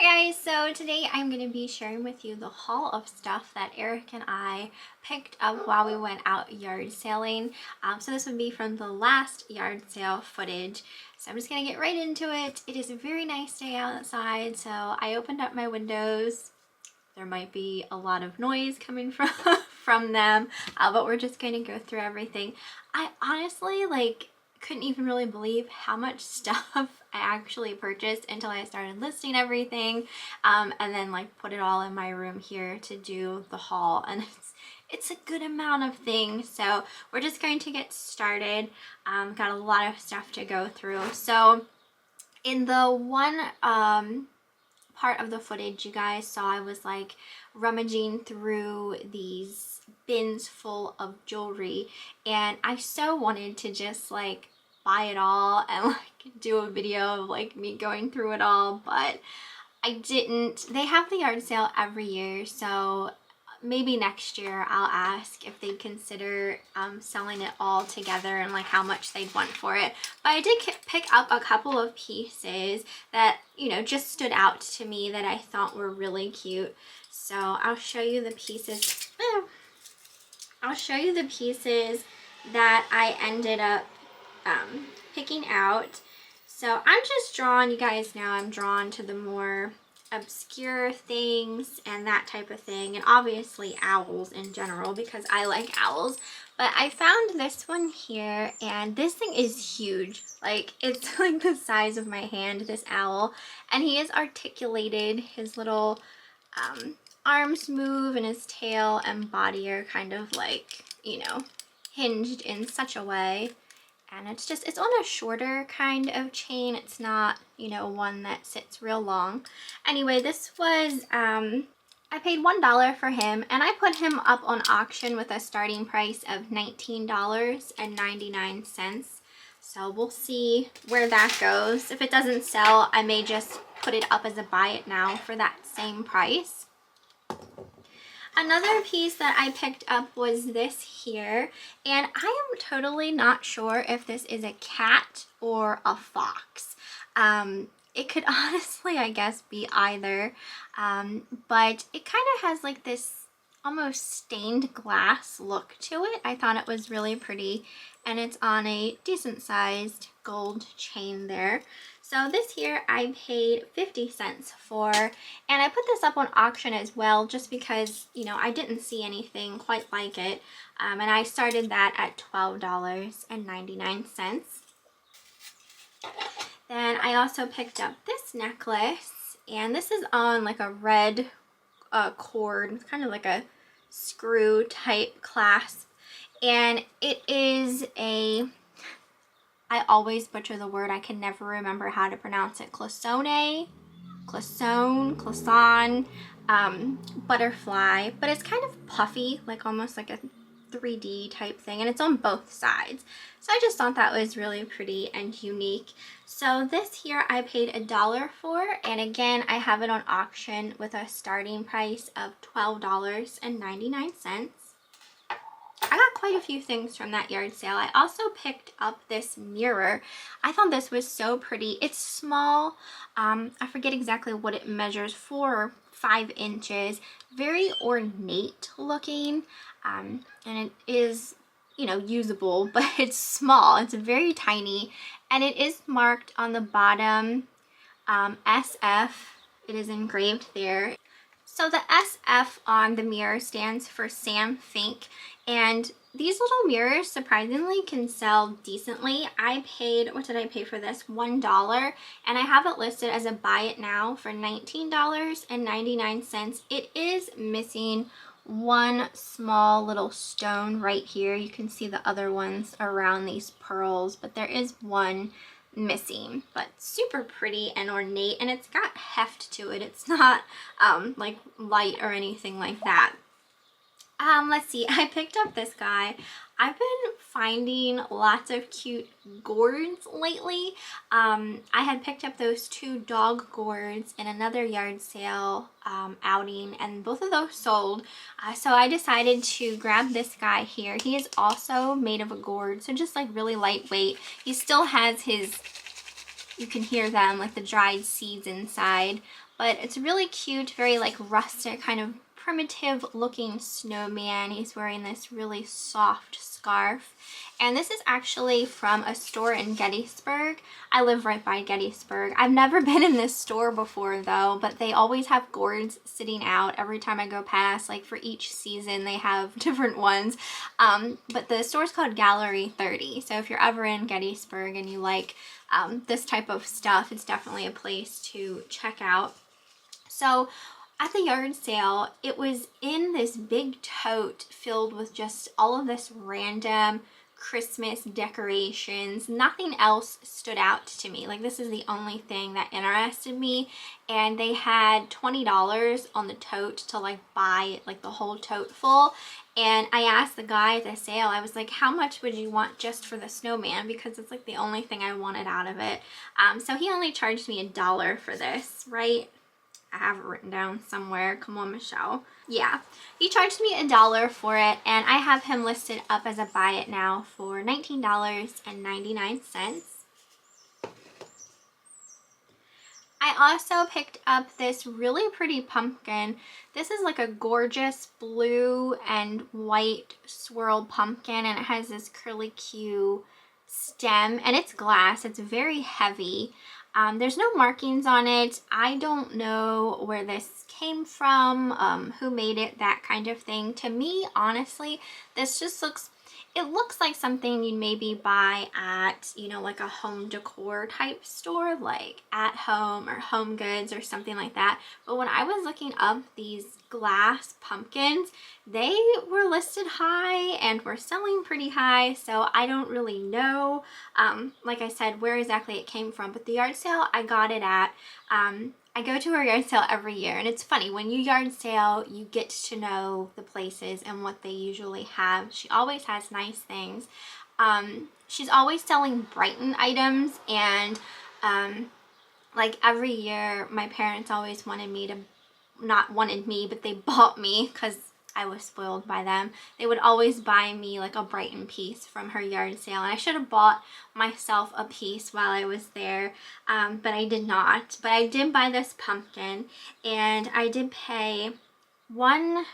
Hi guys, so today I'm going to be sharing with you the haul of stuff that Eric and I picked up while we went out yard sailing. So this would be from the last yard sale footage. So I'm just going to get right into it. It is a very nice day outside, so I opened up my windows. There might be a lot of noise coming from them, but we're just going to go through everything. I honestly couldn't even really believe how much stuff I actually purchased until I started listing everything, and then put it all in my room here to do the haul, and it's a good amount of things. So we're just going to get started. Got a lot of stuff to go through. So in the one part of the footage you guys saw, I was rummaging through these bins full of jewelry, and I so wanted to just buy it all and do a video of me going through it all, but I didn't. They have the yard sale every year, so maybe next year I'll ask if they'd consider selling it all together and how much they'd want for it. But I did pick up a couple of pieces that, you know, just stood out to me that I thought were really cute. So I'll show you the pieces. I'll show you the pieces that I ended up picking out. So I'm just drawn, you guys know I'm drawn to the more obscure things and that type of thing, and obviously owls in general because I like owls. But I found this one here, and this thing is huge. It's the size of my hand, this owl, and he is articulated. His little arms move, and his tail and body are kind of you know, hinged in such a way. And it's on a shorter kind of chain. It's not, you know, one that sits real long. Anyway, this was, I paid $1 for him, and I put him up on auction with a starting price of $19.99. So we'll see where that goes. If it doesn't sell, I may just put it up as a buy it now for that same price. Another piece that I picked up was this here, and I am totally not sure if this is a cat or a fox. It could honestly, I guess, be either, but it kind of has this almost stained glass look to it. I thought it was really pretty, and it's on a decent sized gold chain there. So this here I paid 50 cents for, and I put this up on auction as well just because, you know, I didn't see anything quite like it, and I started that at $12.99. Then I also picked up this necklace, and this is on a red cord. It's kind of like a screw type clasp, and it is a, I always butcher the word. I can never remember how to pronounce it. Cloisonne, butterfly, but it's kind of puffy, almost like a 3D type thing, and it's on both sides. So I just thought that was really pretty and unique. So this here I paid $1 for, and again I have it on auction with a starting price of $12.99. I got quite a few things from that yard sale. I also picked up this mirror. I thought this was so pretty. It's small. I forget exactly what it measures, 4 or 5 inches. Very ornate looking, and it is, you know, usable, but it's small. It's very tiny, and it is marked on the bottom SF. It is engraved there. So the SF on the mirror stands for Sam Fink, and these little mirrors surprisingly can sell decently. I paid, what did I pay for this? $1, and I have it listed as a buy it now for $19.99. It is missing one small little stone right here. You can see the other ones around these pearls, but there is one missing, but super pretty and ornate, and it's got heft to it. It's not light or anything like that. Let's see, I picked up this guy. I've been finding lots of cute gourds lately. I had picked up those 2 dog gourds in another yard sale outing, and both of those sold. So I decided to grab this guy here. He is also made of a gourd, so just really lightweight. He still has his, you can hear them, the dried seeds inside, but it's really cute, very like rustic, kind of primitive looking snowman. He's wearing this really soft scarf, and this is actually from a store in Gettysburg. I live right by Gettysburg. I've never been in this store before though, but they always have gourds sitting out every time I go past. Like for each season they have different ones, but the store's called Gallery 30, so if you're ever in Gettysburg and you like this type of stuff, it's definitely a place to check out. So at the yard sale, it was in this big tote filled with just all of this random Christmas decorations. Nothing else stood out to me. Like, this is the only thing that interested me, and they had $20 on the tote to like buy like the whole tote full. And I asked the guy at the sale, I was like, how much would you want just for the snowman, because it's like the only thing I wanted out of it. So he only charged me $1 for this, right? I have it written down somewhere. Come on, Michelle. Yeah, he charged me $1 for it, and I have him listed up as a buy it now for $19.99. I also picked up this really pretty pumpkin. This is like a gorgeous blue and white swirl pumpkin, and it has this curly Q stem, and it's glass. It's very heavy. There's no markings on it. I don't know where this came from, who made it, that kind of thing. To me, honestly, this just looks, it looks like something you'd maybe buy at, you know, like a home decor type store, like At Home or Home Goods or something like that. But when I was looking up these glass pumpkins, they were listed high and were selling pretty high, so I don't really know, like I said, where exactly it came from. But the yard sale I got it at, I go to her yard sale every year, and it's funny, when you yard sale, you get to know the places and what they usually have. She always has nice things. She's always selling Brighton items, and like every year, my parents always wanted me to, not wanted me, but they bought me, because I was spoiled by them. They would always buy me like a Brighton piece from her yard sale, and I should have bought myself a piece while I was there, but I did not. But I did buy this pumpkin, and I did pay $1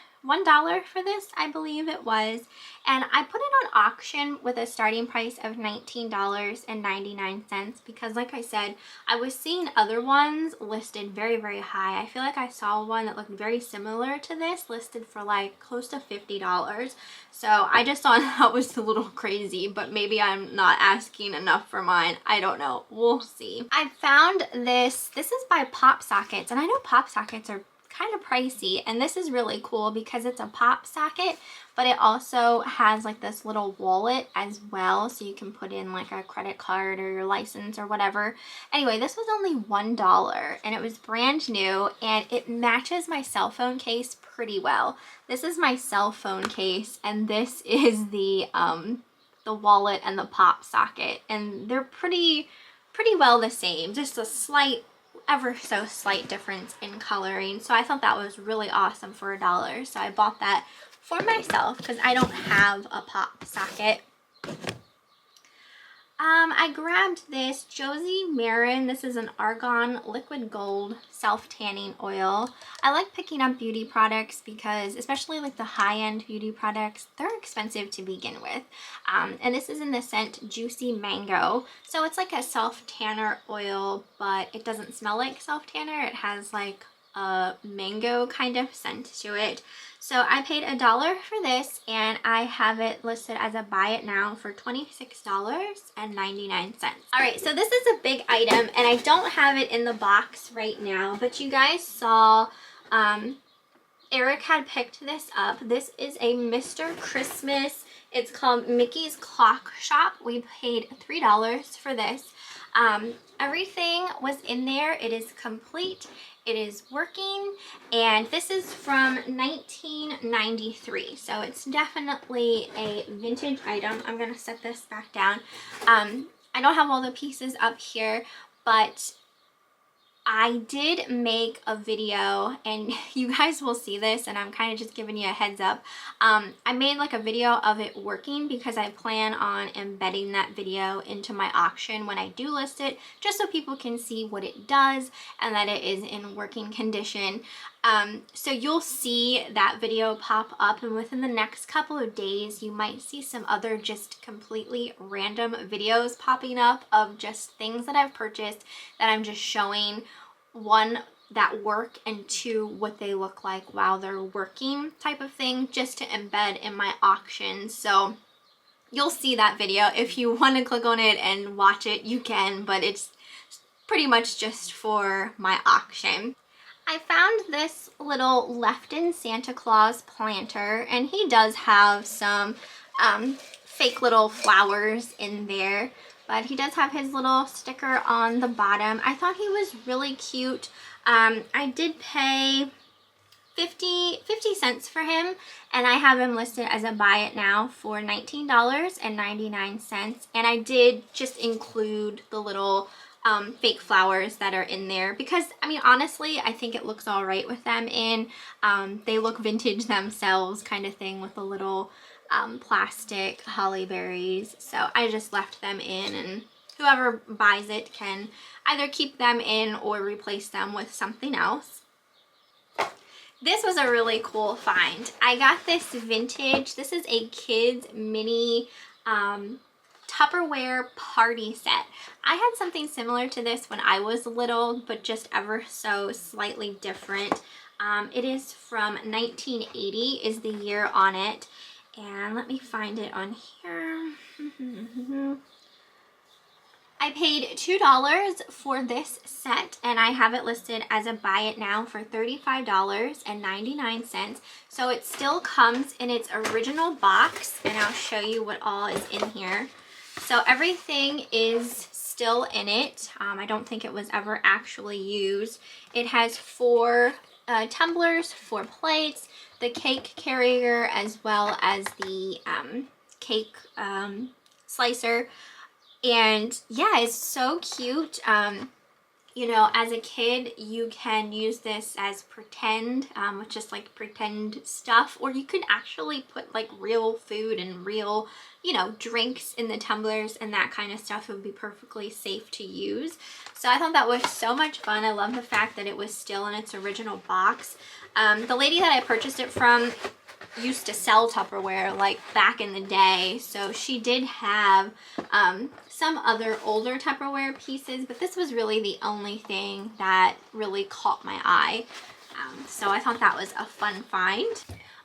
for this, I believe it was, and I put it on auction with a starting price of $19.99 because, like I said, I was seeing other ones listed very, very high. I feel like I saw one that looked very similar to this listed for like close to $50. So I just thought that was a little crazy, but maybe I'm not asking enough for mine. I don't know. We'll see. I found this. This is by Pop Sockets, and I know Pop Sockets are kind of pricey, and this is really cool because it's a pop socket, but it also has like this little wallet as well, so you can put in like a credit card or your license or whatever. Anyway, this was only $1, and it was brand new, and it matches my cell phone case pretty well. This is my cell phone case, and this is the wallet and the pop socket, and they're pretty well the same, just a slight, ever so slight difference in coloring. So I thought that was really awesome for $1. So I bought that for myself because I don't have a pop socket. I grabbed this Josie Maran. This is an argan liquid gold self-tanning oil. I like picking up beauty products because, especially like the high-end beauty products, they're expensive to begin with. And this is in the scent Juicy Mango. So it's like a self-tanner oil, but it doesn't smell like self-tanner. It has like a mango kind of scent to it. So I paid $1 for this, and I have it listed as a buy it now for $26.99. All right, so this is a big item, and I don't have it in the box right now, but you guys saw Eric had picked this up. This is a Mr. Christmas. It's called Mickey's Clock Shop. We paid $3 for this. Everything was in there. It is complete. It is working, and this is from 1993, so it's definitely a vintage item. I'm gonna set this back down. I don't have all the pieces up here, but I did make a video, and you guys will see this, and I'm kind of just giving you a heads up. I made like a video of it working because I plan on embedding that video into my auction when I do list it, just so people can see what it does and that it is in working condition. So you'll see that video pop up, and within the next couple of days you might see some other just completely random videos popping up of just things that I've purchased that I'm just showing, one, that work, and two, what they look like while they're working type of thing, just to embed in my auction. So you'll see that video. If you want to click on it and watch it, you can, but it's pretty much just for my auction. I found this little Lefton Santa Claus planter, and he does have some fake little flowers in there, but he does have his little sticker on the bottom. I thought he was really cute. I did pay 50 cents for him, and I have him listed as a buy it now for $19.99, and I did just include the little fake flowers that are in there because, I mean, honestly, I think it looks all right with them in. They look vintage themselves kind of thing with the little plastic holly berries. So I just left them in, and whoever buys it can either keep them in or replace them with something else. This was a really cool find. I got this vintage, this is a kids mini Tupperware party set. I had something similar to this when I was little, but just ever so slightly different. It is from 1980 is the year on it, and let me find it on here. I paid $2 for this set, and I have it listed as a buy it now for $35.99. So it still comes in its original box, and I'll show you what all is in here. So everything is still in it. I don't think it was ever actually used. It has 4 tumblers, 4 plates, the cake carrier, as well as the cake slicer. And yeah, it's so cute. You know, as a kid, you can use this as pretend, with just like pretend stuff, or you could actually put like real food and real, you know, drinks in the tumblers and that kind of stuff. It would be perfectly safe to use. So I thought that was so much fun. I love the fact that it was still in its original box. The lady that I purchased it from used to sell Tupperware like back in the day, so she did have some other older Tupperware pieces, but this was really the only thing that really caught my eye. So I thought that was a fun find.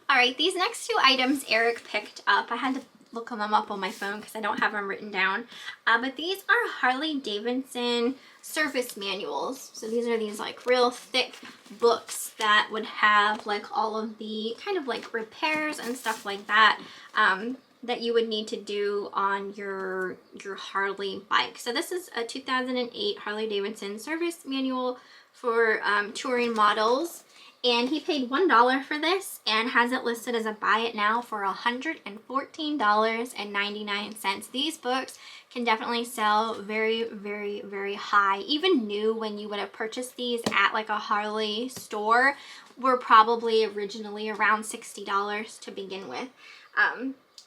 All right, these next 2 items Eric picked up. I had to look them up on my phone because I don't have them written down, but these are Harley-Davidson service manuals. So these are these like real thick books that would have like all of the kind of like repairs and stuff like that that you would need to do on your Harley bike. So this is a 2008 Harley-Davidson service manual for touring models, and he paid $1 for this and has it listed as a buy it now for $114.99. These books can definitely sell very, very, very high. Even new, when you would have purchased these at like a Harley store, were probably originally around $60 to begin with.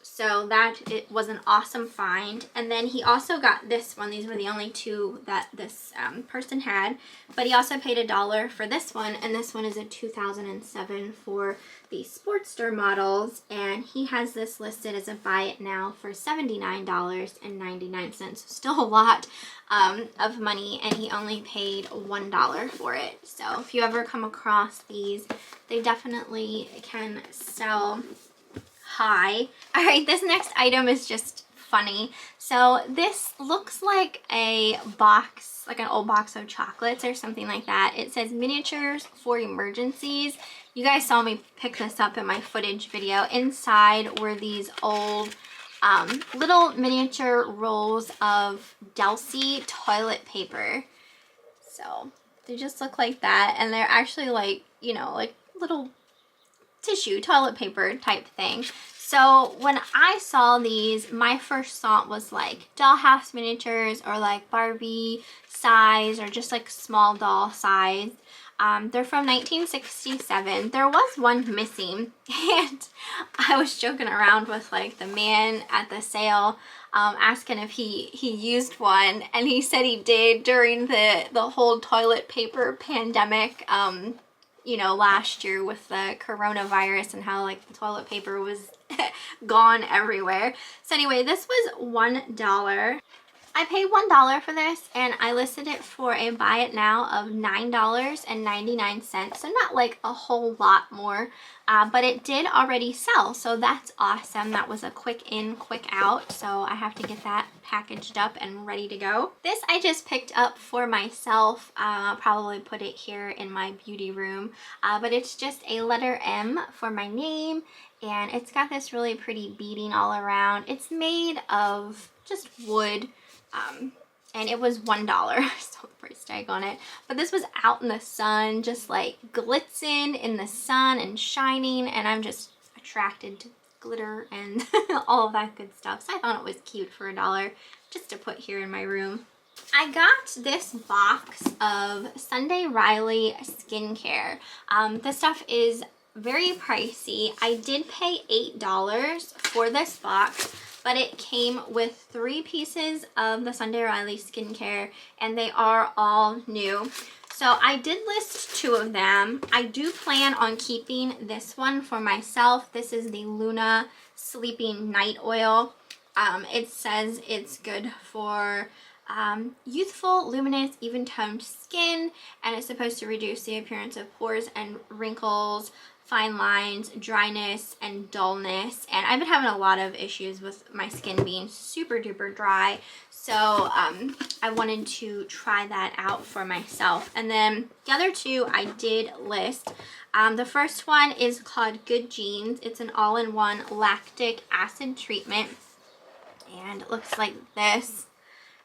So it was an awesome find. And then he also got this one. These were the only 2 that this person had, but he also paid $1 for this one, and this one is a 2007 for the Sportster models, and he has this listed as a buy it now for $79.99. Still a lot of money, and he only paid $1 for it. So if you ever come across these, they definitely can sell high. All right, this next item is just funny. So this looks like a box, like an old box of chocolates or something like that. It says miniatures for emergencies. You guys saw me pick this up in my footage video. Inside were these old little miniature rolls of Delsey toilet paper. So they just look like that, and they're actually like, you know, like little tissue, toilet paper type thing. So when I saw these, my first thought was like dollhouse miniatures or like Barbie size or just like small doll size. They're from 1967. There was one missing, and I was joking around with like the man at the sale, asking if he used one, and he said he did during the whole toilet paper pandemic, you know, last year with the coronavirus and how like the toilet paper was gone everywhere. So anyway, this was $1. I paid $1 for this, and I listed it for a buy it now of $9.99. So not like a whole lot more, but it did already sell, so that's awesome. That was a quick in, quick out, so I have to get that packaged up and ready to go. This I just picked up for myself. I'll probably put it here in my beauty room, but it's just a letter M for my name, and it's got this really pretty beading all around. It's made of just wood. And it was $1. I saw the price tag on it, but this was out in the sun, just like glitzing in the sun and shining, and I'm just attracted to glitter and all of that good stuff, so I thought it was cute for $1 just to put here in my room. I got this box of Sunday Riley skincare. This stuff is very pricey. I did pay $8 for this box, but it came with 3 pieces of the Sunday Riley skincare, and they are all new. So I did list 2 of them. I do plan on keeping this one for myself. This is the Luna Sleeping Night Oil. It says it's good for youthful, luminous, even-toned skin, and it's supposed to reduce the appearance of pores and wrinkles, fine lines, dryness, and dullness. And I've been having a lot of issues with my skin being super duper dry, so I wanted to try that out for myself. And then the other 2 I did list. The first one is called Good Genes. It's an all-in-one lactic acid treatment, and it looks like this.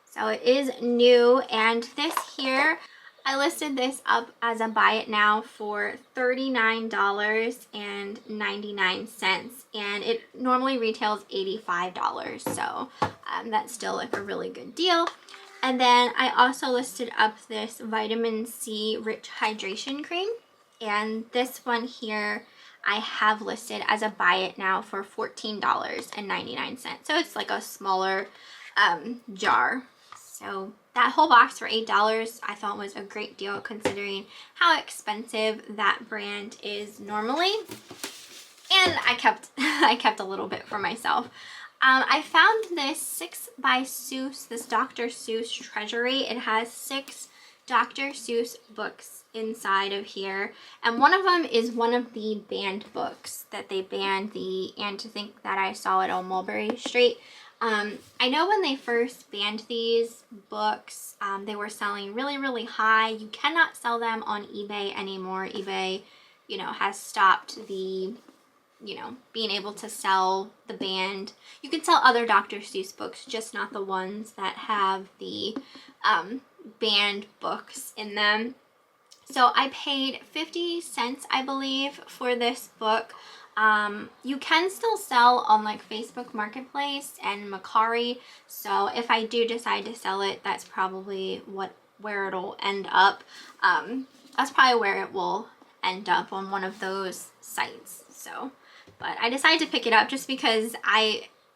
So it is new, and this here, I listed this up as a buy it now for $39.99, and it normally retails $85, so that's still like a really good deal. And then I also listed up this vitamin C rich hydration cream, and this one here I have listed as a buy it now for $14.99, so it's like a smaller jar. So that whole box for $8 I thought was a great deal considering how expensive that brand is normally. And I kept a little bit for myself. I found this 6 by Seuss, this Dr. Seuss treasury. It has 6 Dr. Seuss books inside of here, and one of them is one of the banned books that they banned, the And to Think That I Saw It on Mulberry Street. I know when they first banned these books, they were selling really, really high. You cannot sell them on eBay anymore. eBay, you know, has stopped the, you know, being able to sell the banned. You can sell other Dr. Seuss books, just not the ones that have the banned books in them. So I paid 50 cents, I believe, for this book. You can still sell on like Facebook Marketplace and Mercari, so if I do decide to sell it, that's probably where it'll end up. That's probably where it will end up, on one of those sites. So, but I decided to pick it up just because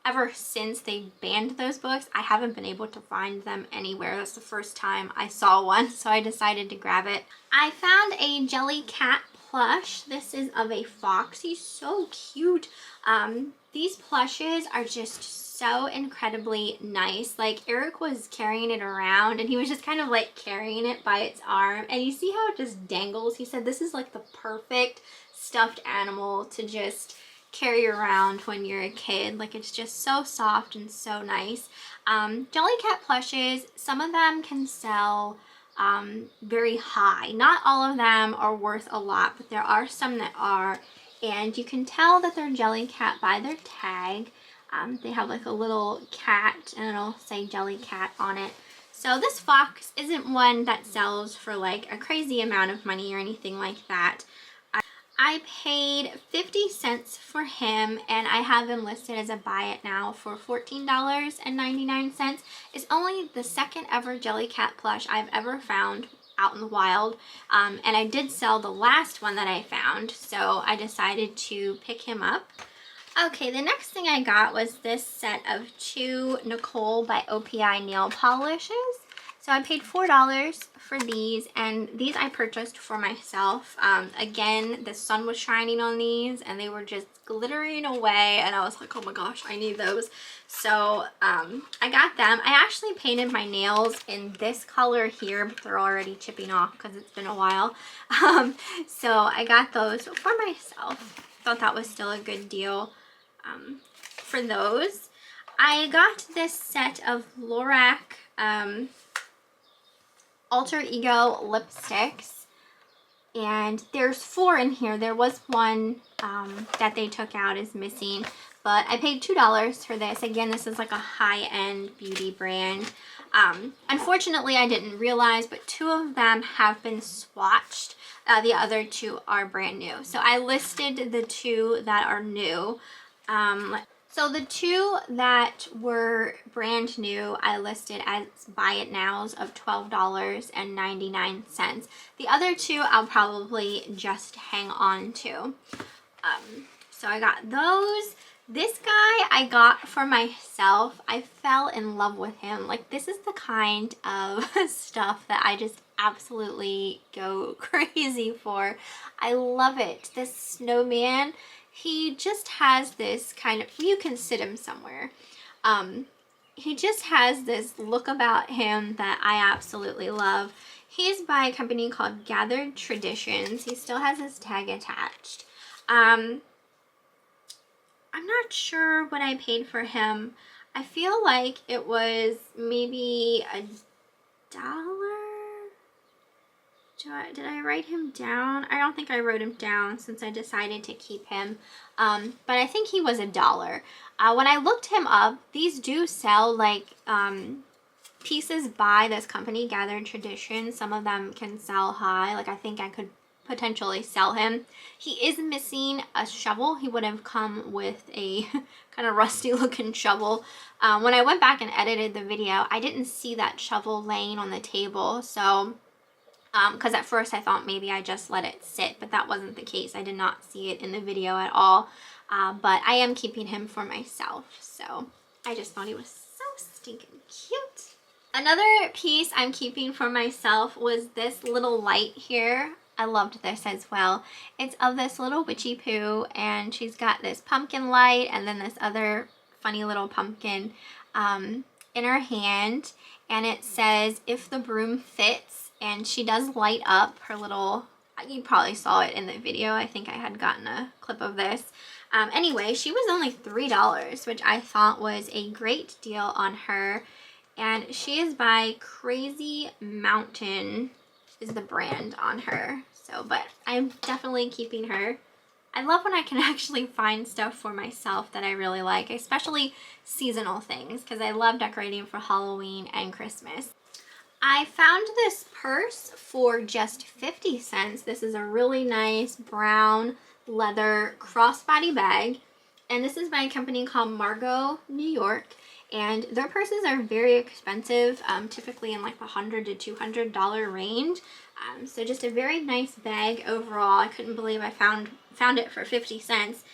ever since they banned those books, I haven't been able to find them anywhere. That's the first time I saw one, so I decided to grab it. I found a Jellycat plush. This is of a fox. He's so cute. These plushes are just so incredibly nice. Like, Eric was carrying it around, and he was just kind of like carrying it by its arm, and you see how it just dangles. He said this is like the perfect stuffed animal to just carry around when you're a kid. Like, it's just so soft and so nice. Jellycat plushes, some of them can sell very high. Not all of them are worth a lot, but there are some that are, and you can tell that they're Jellycat by their tag. They have like a little cat, and it'll say Jellycat on it. So this fox isn't one that sells for like a crazy amount of money or anything like that. I paid 50 cents for him, and I have him listed as a buy it now for $14.99. It's only the second ever Jellycat plush I've ever found out in the wild, and I did sell the last one that I found, so I decided to pick him up. Okay, the next thing I got was this set of 2 Nicole by OPI nail polishes. So I paid $4 for these, and these I purchased for myself. Again, the sun was shining on these and they were just glittering away, and I was like, oh my gosh, I need those. So I got them. I actually painted my nails in this color here, but they're already chipping off because it's been a while. So I got those for myself. Thought that was still a good deal for those. I got this set of Lorac Alter Ego lipsticks, and there's 4 in here. There was one that they took out is missing, but I paid $2 for this. Again, this is like a high-end beauty brand. Unfortunately, I didn't realize, but 2 of them have been swatched. The other 2 are brand new. So I listed the 2 that are new. So the 2 that were brand new, I listed as buy it nows of $12.99. The other 2 I'll probably just hang on to. So I got those. This guy I got for myself. I fell in love with him. Like, this is the kind of stuff that I just absolutely go crazy for. I love it. This snowman, he just has this kind of, you can sit him somewhere. He just has this look about him that I absolutely love. He's by a company called Gathered Traditions. He still has his tag attached. I'm not sure what I paid for him. I feel like it was maybe $1. Did I write him down? I don't think I wrote him down since I decided to keep him. But I think he was $1. When I looked him up, these do sell like pieces by this company, Gathered Tradition. Some of them can sell high. Like, I think I could potentially sell him. He is missing a shovel. He would have come with a kind of rusty looking shovel. When I went back and edited the video, I didn't see that shovel laying on the table. So because at first I thought maybe I just let it sit, but that wasn't the case. I did not see it in the video at all. But I am keeping him for myself. So I just thought he was so stinking cute. Another piece I'm keeping for myself was this little light here. I loved this as well. It's of this little witchy poo, and she's got this pumpkin light and then this other funny little pumpkin in her hand, and it says, "If the broom fits," and she does light up her little, you probably saw it in the video. I think I had gotten a clip of this. Anyway, she was only $3, which I thought was a great deal on her, and she is by Crazy Mountain is the brand on her. So, but I'm definitely keeping her. I love when I can actually find stuff for myself that I really like, especially seasonal things, because I love decorating for Halloween and Christmas. I found this purse for just 50 cents. This is a really nice brown leather crossbody bag, and this is by a company called Margot, New York. And their purses are very expensive, typically in like the $100 to $200 range. So just a very nice bag overall. I couldn't believe I found it for 50 cents.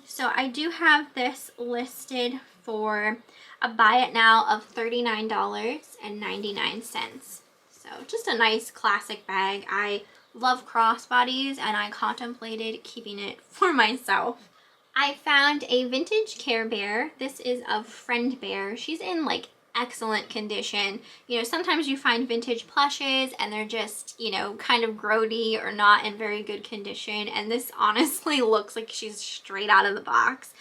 So I do have this listed for a buy it now of $39.99. So just a nice classic bag. I love crossbodies, and I contemplated keeping it for myself. I found a vintage Care Bear. This is of Friend Bear. She's in like excellent condition. You know, sometimes you find vintage plushes and they're just, you know, kind of grody or not in very good condition. And this honestly looks like she's straight out of the box.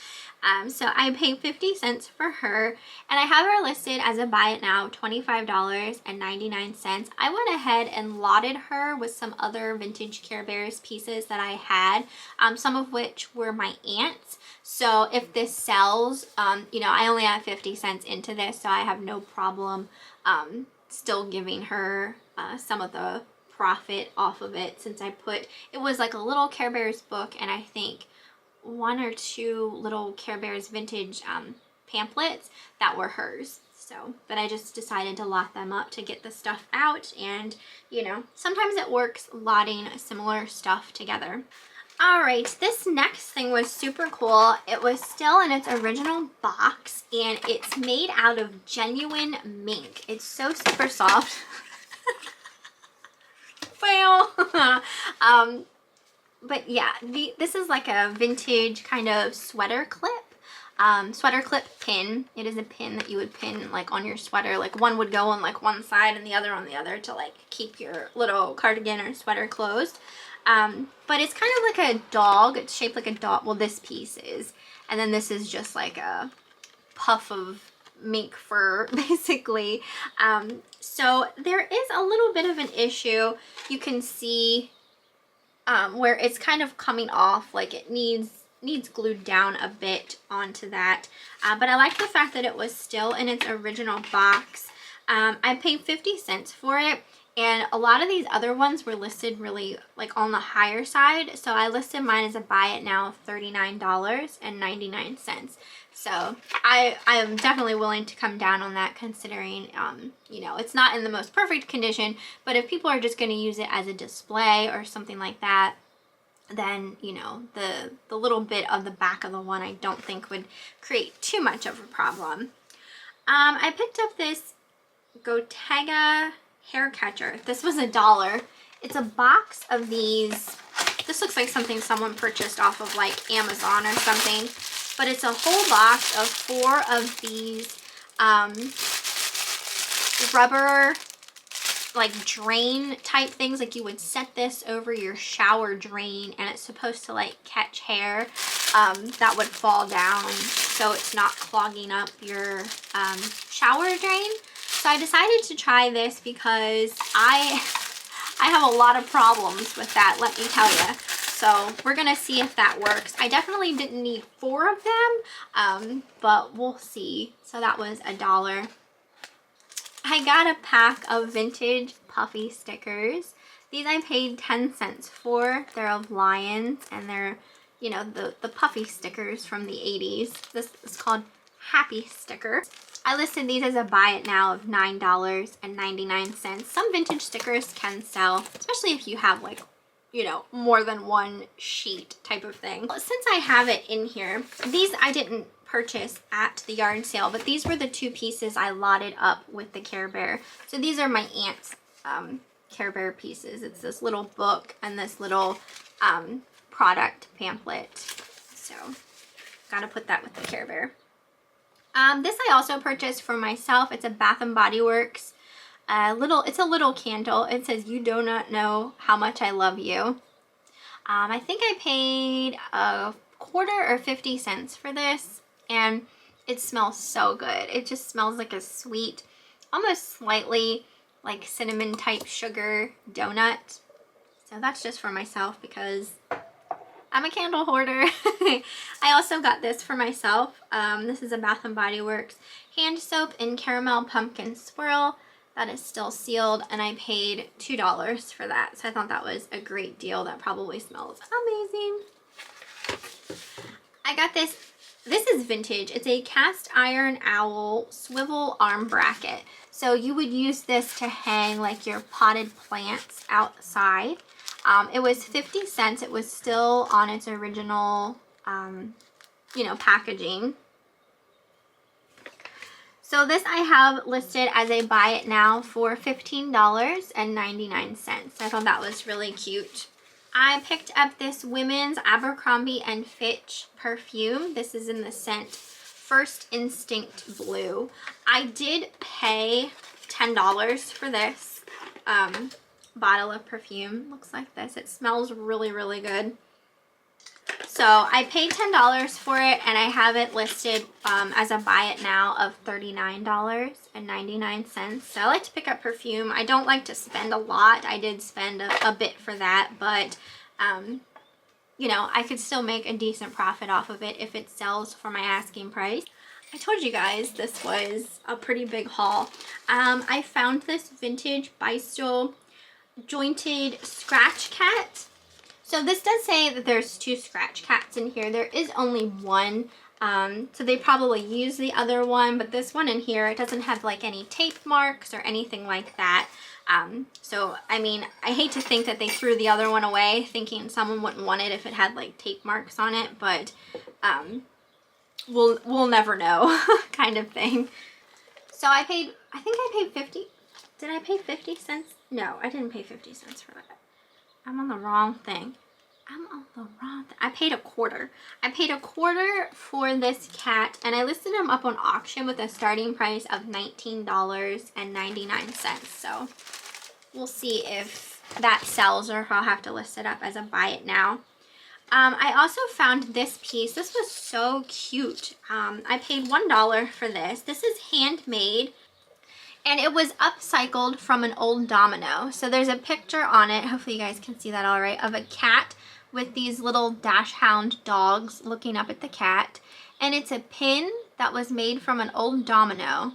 So I paid 50 cents for her, and I have her listed as a buy it now, $25.99. I went ahead and lotted her with some other vintage Care Bears pieces that I had, some of which were my aunt's. So if this sells, you know, I only have 50 cents into this, so I have no problem still giving her some of the profit off of it, since I put, it was like a little Care Bears book and I think 1 or 2 little Care Bears vintage pamphlets that were hers. So, but I just decided to lot them up to get the stuff out, and you know, sometimes it works lotting similar stuff together. Alright, this next thing was super cool. It was still in its original box, and it's made out of genuine mink. It's so super soft. Fail! But yeah, this is like a vintage kind of sweater clip. Sweater clip pin. It is a pin that you would pin like on your sweater. Like one would go on like one side and the other on the other to like keep your little cardigan or sweater closed. But it's kind of like a dog. It's shaped like a dog. Well, this piece is. And then this is just like a puff of mink fur, basically. So there is a little bit of an issue. You can see where it's kind of coming off. Like it needs glued down a bit onto that. But I like the fact that it was still in its original box. I paid 50 cents for it. And a lot of these other ones were listed really like on the higher side. So I listed mine as a buy it now of $39.99. So I am definitely willing to come down on that, considering, you know, it's not in the most perfect condition. But if people are just going to use it as a display or something like that, then, you know, the little bit of the back of the one I don't think would create too much of a problem. I picked up this Gottega hair catcher. This was $1. It's a box of these. This looks like something someone purchased off of like Amazon or something, but it's a whole box of 4 of these rubber like drain type things. Like you would set this over your shower drain, and it's supposed to like catch hair that would fall down so it's not clogging up your shower drain. So I decided to try this because I have a lot of problems with that, let me tell you. So we're gonna see if that works. I definitely didn't need 4 of them, but we'll see. So that was $1. I got a pack of vintage Puffy stickers. These I paid 10 cents for. They're of lions, and they're, you know, the Puffy stickers from the 80s. This is called Happy Sticker. I listed these as a buy it now of $9.99. Some vintage stickers can sell, especially if you have like, you know, more than one sheet type of thing. Since I have it in here, these I didn't purchase at the yard sale, but these were the 2 pieces I lotted up with the Care Bear. So these are my aunt's Care Bear pieces. It's this little book and this little product pamphlet. So gotta put that with the Care Bear. This I also purchased for myself. It's a Bath and Body Works. It's a little candle. It says, "You do not know how much I love you." I think I paid a quarter or 50 cents for this, and it smells so good. It just smells like a sweet, almost slightly like cinnamon type sugar donut. So that's just for myself because I'm a candle hoarder. I also got this for myself. This is a Bath and Body Works hand soap in caramel pumpkin swirl. That is still sealed, and I paid $2 for that. So I thought that was a great deal. That probably smells amazing. I got this. This is vintage. It's a cast iron owl swivel arm bracket. So you would use this to hang like your potted plants outside. It was 50 cents. It was still on its original, you know, packaging. So this I have listed as a buy it now for $15.99. I thought that was really cute. I picked up this women's Abercrombie and Fitch perfume. This is in the scent First Instinct Blue. I did pay $10 for this bottle of perfume. Looks like this. It smells really, really good. So I paid $10 for it, and I have it listed as a buy it now of $39.99. So I like to pick up perfume. I don't like to spend a lot. I did spend a bit for that, but you know, I could still make a decent profit off of it if it sells for my asking price. I told you guys this was a pretty big haul. I found this vintage Beistle jointed scratch cat. So this does say that there's 2 scratch cats in here. There is only one. So they probably use the other one, but this one in here, it doesn't have like any tape marks or anything like that. So I mean, I hate to think that they threw the other one away thinking someone wouldn't want it if it had like tape marks on it, but we'll never know kind of thing. So I think I paid 50. Did I pay 50 cents? No, I didn't pay 50 cents for that. I'm on the wrong thing. I paid $0.25. I paid $0.25 for this cat, and I listed him up on auction with a starting price of $19.99. So we'll see if that sells or if I'll have to list it up as a buy it now. I also found this piece. This was so cute. I paid $1 for this. This is handmade. And it was upcycled from an old Domino. So there's a picture on it, hopefully you guys can see that all right, of a cat with these little dachshund dogs looking up at the cat. And it's a pin that was made from an old Domino.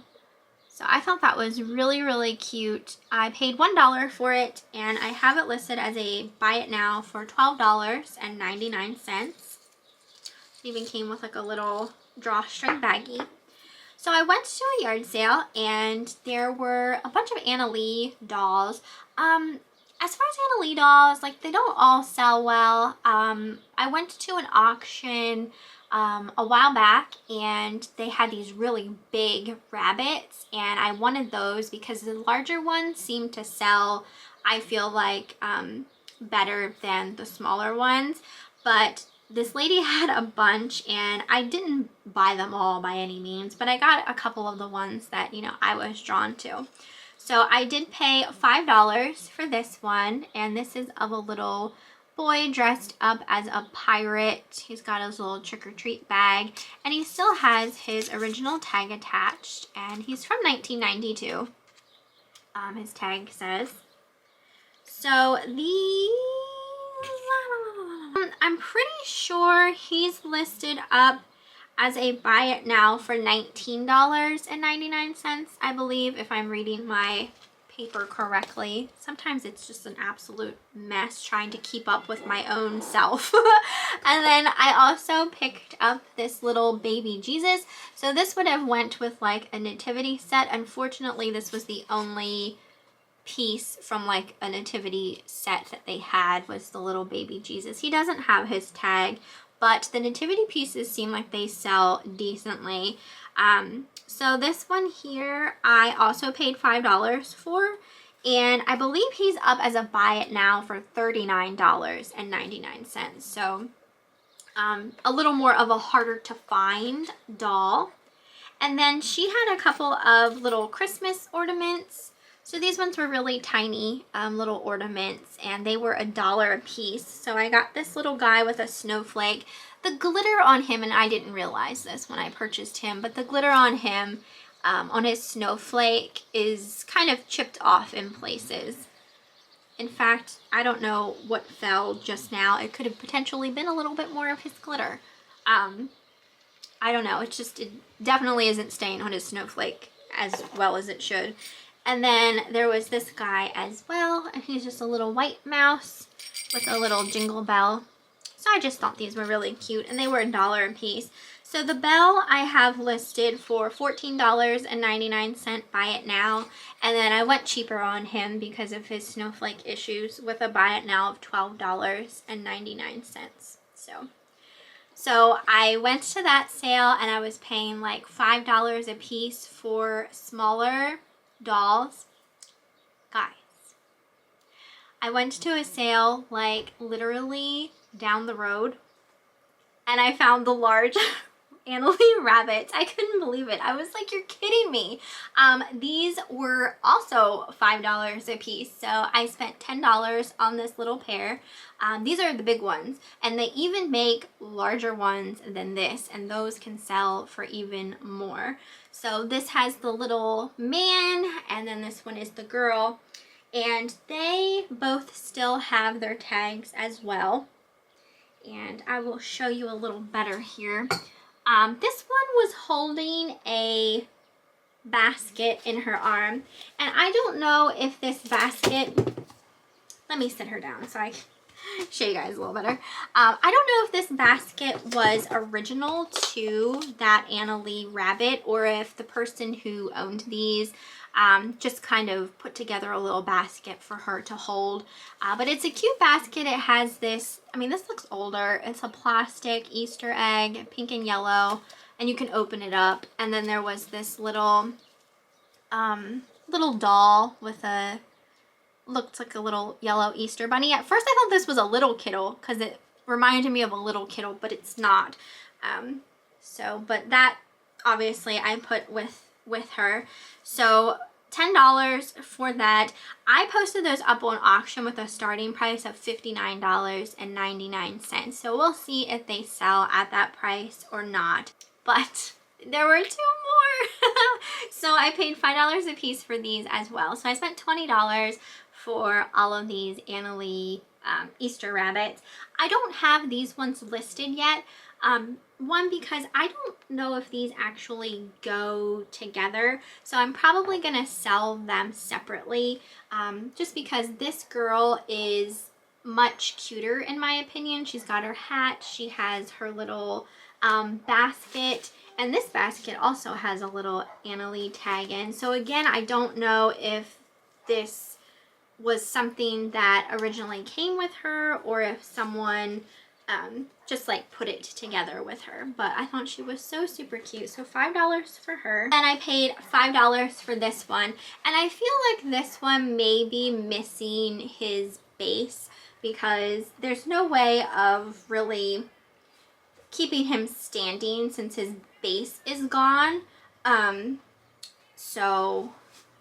So I thought that was really, really cute. I paid $1 for it, and I have it listed as a buy it now for $12.99. It even came with like a little drawstring baggie. So I went to a yard sale, and there were a bunch of Annalee dolls. As far as Annalee dolls, like, they don't all sell well. I went to an auction a while back, and they had these really big rabbits, and I wanted those because the larger ones seem to sell, I feel like, better than the smaller ones. But this lady had a bunch, and I didn't buy them all by any means, but I got a couple of the ones that, you know, I was drawn to. So I did pay $5 for this one, and this is of a little boy dressed up as a pirate. He's got his little trick-or-treat bag, and he still has his original tag attached, and he's from 1992. His tag says. So these, I'm pretty sure he's listed up as a buy it now for $19.99, I believe, if I'm reading my paper correctly. Sometimes it's just an absolute mess trying to keep up with my own self. And then I also picked up this little baby Jesus. So this would have went with like a nativity set. Unfortunately, this was the only piece from like a nativity set that they had, was the little baby Jesus. He doesn't have his tag, but the nativity pieces seem like they sell decently. So this one here I also paid $5 for, and I believe he's up as a buy it now for $39.99. So a little more of a harder to find doll. And then she had a couple of little Christmas ornaments. So these ones were really tiny little ornaments, and they were $1 a piece. So I got this little guy with a snowflake. The glitter on him, and I didn't realize this when I purchased him, but the glitter on him, on his snowflake, is kind of chipped off in places. In fact, I don't know what fell just now. It could have potentially been a little bit more of his glitter. I don't know. It definitely isn't staying on his snowflake as well as it should. And then there was this guy as well, and he's just a little white mouse with a little jingle bell. So I just thought these were really cute, and they were $1 a piece. So the bell I have listed for $14.99 buy it now, and then I went cheaper on him because of his snowflake issues with a buy it now of $12.99. So I went to that sale, and I was paying like $5 a piece for smaller dolls. Guys, I went to a sale like literally down the road, and I found the large Annalee rabbits. I couldn't believe it. I was like, you're kidding me. These were also $5 a piece, so I spent $10 on this little pair. These are the big ones, and they even make larger ones than this, and those can sell for even more. So this has the little man, and then this one is the girl, and they both still have their tags as well. And I will show you a little better here. This one was holding a basket in her arm, and I don't know if this basket let me sit her down so I can show you guys a little better. I don't know if this basket was original to that Annalee rabbit or if the person who owned these just kind of put together a little basket for her to hold. But it's a cute basket. It has this, I mean, this looks older. It's a plastic Easter egg, pink and yellow, and you can open it up. And then there was this little, little doll with a, looked like a little yellow Easter bunny. At first I thought this was a little kiddo because it reminded me of a little kiddo, but it's not. But that obviously I put with her. So $10 for that. I posted those up on auction with a starting price of $59.99. So we'll see if they sell at that price or not. But there were 2 more. So I paid $5 a piece for these as well. So I spent $20 for all of these Annalee Easter rabbits. I don't have these ones listed yet. One, because I don't know if these actually go together, so I'm probably gonna sell them separately, just because this girl is much cuter in my opinion. She's got her hat, she has her little basket, and this basket also has a little Annalee tag in. So again, I don't know if this was something that originally came with her or if someone just like put it together with her, but I thought she was so super cute. So $5 for her. Then I paid $5 for this one, and I feel like this one may be missing his base because there's no way of really keeping him standing since his base is gone. So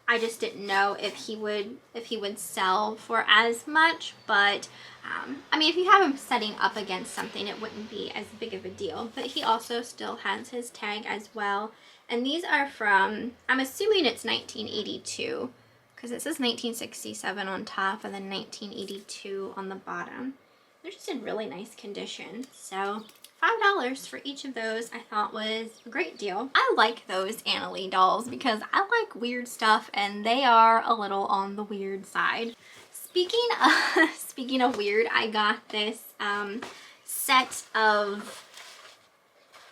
I just didn't know if he would sell for as much, but I mean, if you have him setting up against something, it wouldn't be as big of a deal. But he also still has his tag as well. And these are from, I'm assuming it's 1982, because it says 1967 on top and then 1982 on the bottom. They're just in really nice condition. So $5 for each of those I thought was a great deal. I like those Annalee dolls because I like weird stuff and they are a little on the weird side. Speaking of weird, I got this set of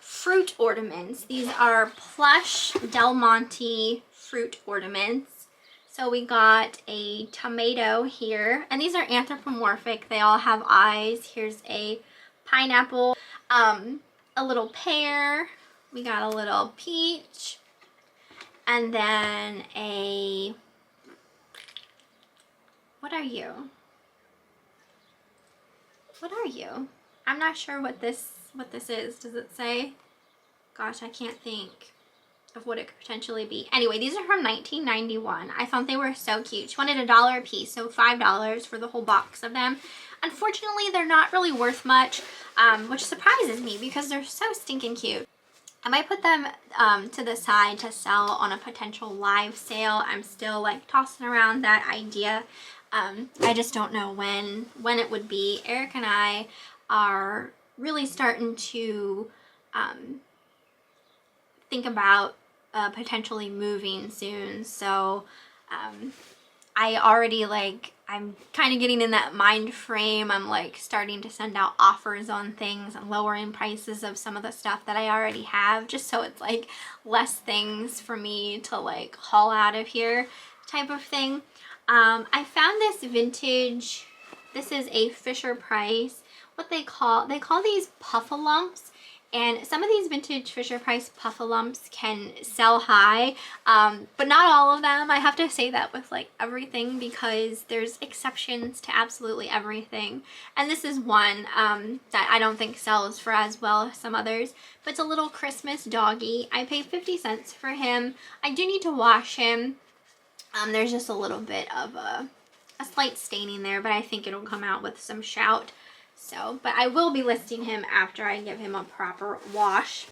fruit ornaments. These are Plush Del Monte fruit ornaments. So we got a tomato here, and these are anthropomorphic. They all have eyes. Here's a pineapple, a little pear, we got a little peach, and then a, what are you? What are you? I'm not sure what this is. Does it say? Gosh, I can't think of what it could potentially be. Anyway, these are from 1991. I thought they were so cute. She wanted $1 a piece, so $5 for the whole box of them. Unfortunately, they're not really worth much, which surprises me because they're so stinking cute. I might put them to the side to sell on a potential live sale. I'm still like tossing around that idea. I just don't know when it would be. Eric and I are really starting to think about potentially moving soon, so I already I'm kind of getting in that mind frame. I'm like starting to send out offers on things and lowering prices of some of the stuff that I already have, just so it's like less things for me to like haul out of here type of thing. I found this vintage, this is a Fisher Price, what they call these puffalumps. And some of these vintage Fisher Price puffalumps can sell high, but not all of them. I have to say that with like everything because there's exceptions to absolutely everything. And this is one that I don't think sells for as well as some others, but it's a little Christmas doggy. I paid 50 cents for him. I do need to wash him. There's just a little bit of a slight staining there, but I think it'll come out with some shout. So, but I will be listing him after I give him a proper wash.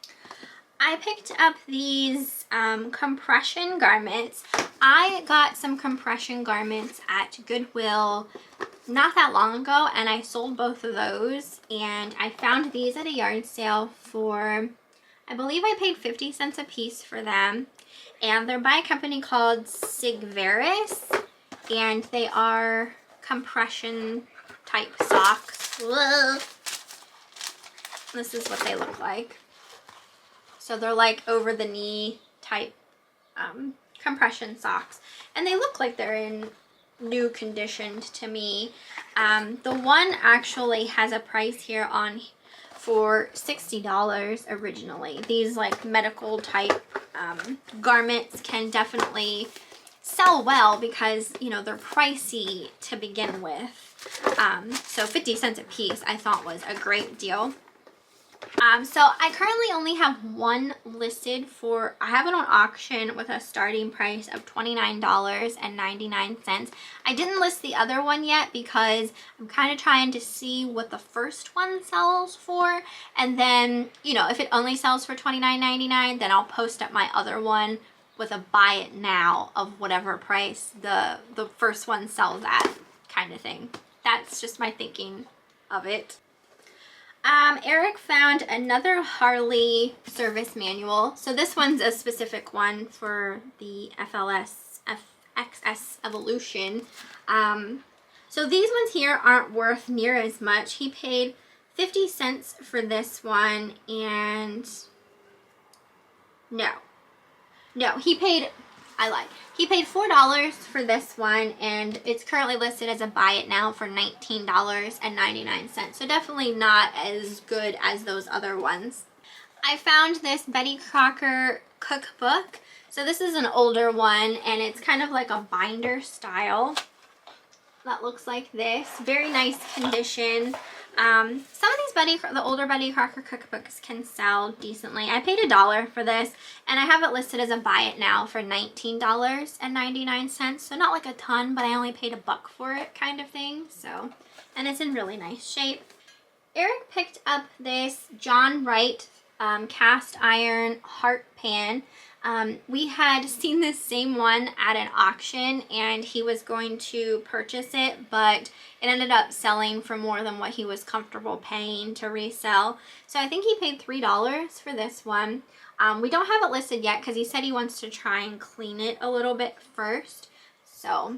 I picked up these compression garments. I got some compression garments at Goodwill not that long ago, and I sold both of those. And I found these at a yard sale for, I believe I paid 50 cents a piece for them. And they're by a company called Sigvaris, and they are compression type socks. Whoa. This is what they look like. So they're like over the knee type compression socks, and they look like they're in new conditioned to me. The one actually has a price here on for $60 originally. These like medical type garments can definitely sell well because, you know, they're pricey to begin with. So 50 cents a piece I thought was a great deal. So I currently only have one listed for, I have it on auction with a starting price of $29.99. I didn't list the other one yet because I'm kind of trying to see what the first one sells for, and then, you know, if it only sells for $29.99, then I'll post up my other one with a buy it now of whatever price the first one sells at, kind of thing. That's just my thinking of it. Eric found another Harley service manual. So this one's a specific one for the XS Evolution. So these ones here aren't worth near as much. He paid 50 cents for this one, and no, he paid, I lied. He paid $4 for this one, and it's currently listed as a buy it now for $19.99. So definitely not as good as those other ones. I found this Betty Crocker cookbook. So this is an older one, and it's kind of like a binder style that looks like this. Very nice condition. Some of these the older Betty Crocker cookbooks can sell decently. I paid $1 for this, and I have it listed as a buy it now for $19.99. So not like a ton, but I only paid $1 for it, kind of thing. So, and it's in really nice shape. Eric picked up this John Wright cast iron heart pan. We had seen this same one at an auction, and he was going to purchase it, but it ended up selling for more than what he was comfortable paying to resell. So I think he paid $3 for this one. We don't have it listed yet because he said he wants to try and clean it a little bit first. So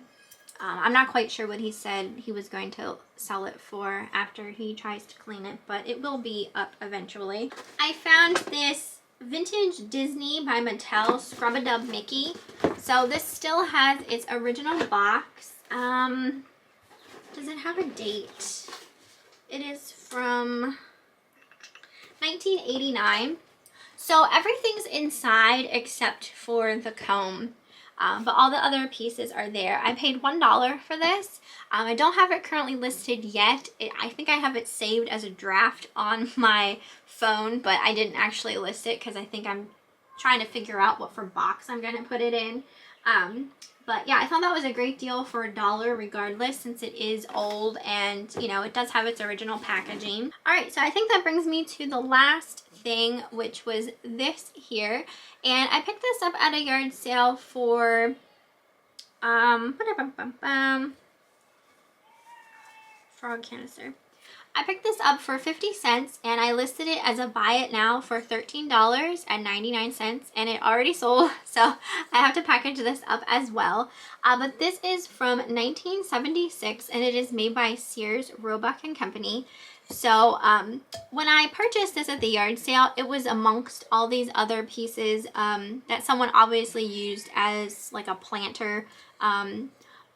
I'm not quite sure what he said he was going to sell it for after he tries to clean it, but it will be up eventually. I found this Vintage Disney by Mattel Scrub-A-Dub Mickey. So this still has its original box. Does it have a date? It is from 1989. So everything's inside except for the comb. But all the other pieces are there. I paid $1 for this. I don't have it currently listed yet. I think I have it saved as a draft on my phone, but I didn't actually list it because I think I'm trying to figure out what for box I'm going to put it in. But yeah, I thought that was a great deal for $1 regardless, since it is old and, you know, it does have its original packaging. All right, so I think that brings me to the last thing, which was this here. And I picked this up at a yard sale for frog canister. I picked this up for 50 cents, and I listed it as a buy it now for $13.99, and it already sold, so I have to package this up as well. But this is from 1976, and it is made by Sears, Roebuck and Company. So when I purchased this at the yard sale, it was amongst all these other pieces that someone obviously used as like a planter.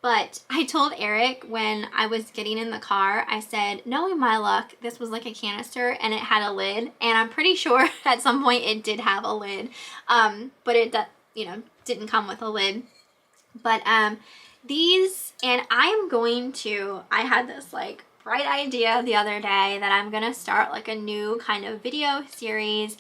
But I told Eric when I was getting in the car, I said, knowing my luck, this was like a canister and it had a lid. And I'm pretty sure at some point it did have a lid. But it, you know, didn't come with a lid. But these, and I had this like bright idea the other day that I'm going to start like a new kind of video series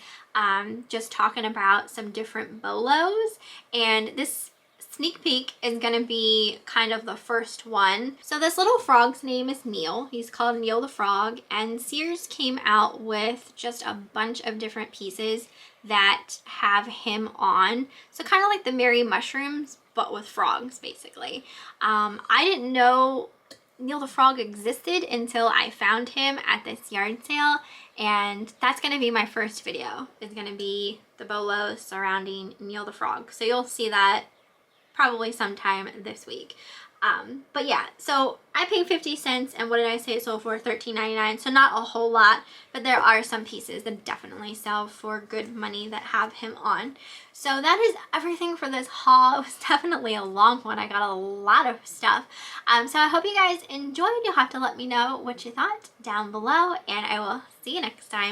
just talking about some different bolos. And this sneak peek is going to be kind of the first one. So this little frog's name is Neil. He's called Neil the Frog, and Sears came out with just a bunch of different pieces that have him on. So kind of like the Merry Mushrooms, but with frogs, basically. I didn't know Neil the Frog existed until I found him at this yard sale, and that's going to be my first video. It's going to be the bolos surrounding Neil the Frog. So you'll see that probably sometime this week. But yeah, so I paid 50 cents, and what did I say it sold for? $13.99. So not a whole lot, but there are some pieces that definitely sell for good money that have him on. So that is everything for this haul. It was definitely a long one. I got a lot of stuff. So I hope you guys enjoyed. You'll have to let me know what you thought down below, and I will see you next time.